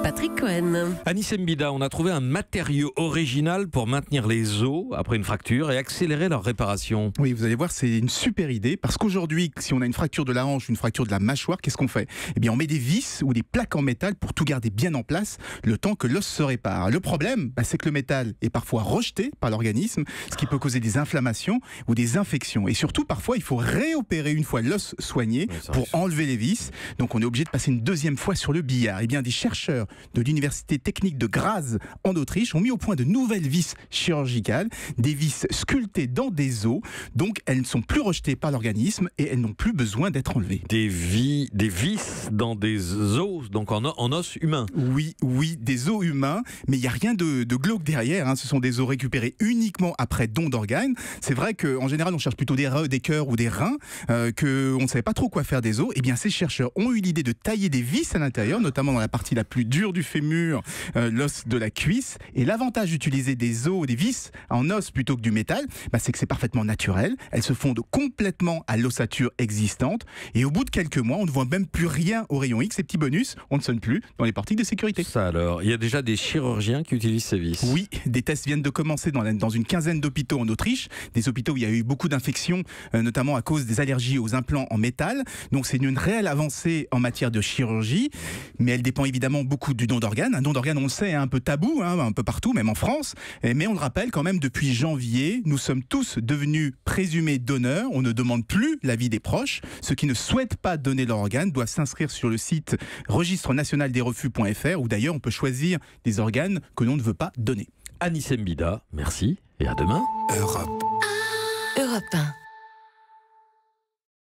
Patrick Cohen. Anis Mbida, on a trouvé un matériau original pour maintenir les os après une fracture et accélérer leur réparation. Oui, vous allez voir, c'est une super idée parce qu'aujourd'hui, si on a une fracture de la hanche, une fracture de la mâchoire, qu'est-ce qu'on fait ? Eh bien, on met des vis ou des plaques en métal pour tout garder bien en place le temps que l'os se répare. Le problème, c'est que le métal est parfois rejeté par l'organisme, ce qui peut causer des inflammations ou des infections. Et surtout, parfois, il faut réopérer une fois l'os soigné pour enlever les vis. Donc, on est obligé de passer une deuxième fois sur le billard. Eh bien, des chercheurs de l'université technique de Graz en Autriche ont mis au point de nouvelles vis chirurgicales, des vis sculptées dans des os, donc elles ne sont plus rejetées par l'organisme et elles n'ont plus besoin d'être enlevées. Des vis dans des os, donc en os humain. Oui, des os humains, mais il n'y a rien de glauque derrière, ce sont des os récupérés uniquement après don d'organes. C'est vrai qu'en général on cherche plutôt des cœurs ou des reins, qu'on ne savait pas trop quoi faire des os. Eh bien ces chercheurs ont eu l'idée de tailler des vis à l'intérieur, notamment dans la partie la plus dure du fémur, l'os de la cuisse. Et l'avantage d'utiliser des os, des vis en os plutôt que du métal, c'est que c'est parfaitement naturel. Elles se fondent complètement à l'ossature existante. Et au bout de quelques mois, on ne voit même plus rien au rayon X. Ces petits bonus, on ne sonne plus dans les portiques de sécurité. Ça alors, il y a déjà des chirurgiens qui utilisent ces vis. Oui, des tests viennent de commencer dans une quinzaine d'hôpitaux en Autriche. Des hôpitaux où il y a eu beaucoup d'infections, notamment à cause des allergies aux implants en métal. Donc c'est une réelle avancée en matière de chirurgie. Mais elle dépend évidemment beaucoup du don d'organes. Un don d'organes, on le sait, est un peu tabou, un peu partout, même en France. Mais on le rappelle quand même, depuis janvier, nous sommes tous devenus présumés donneurs. On ne demande plus l'avis des proches. Ceux qui ne souhaitent pas donner leur organe doivent s'inscrire sur le site registre-national-des-refus.fr où d'ailleurs on peut choisir des organes que l'on ne veut pas donner. Anis Mbida, merci et à demain. Europe 1.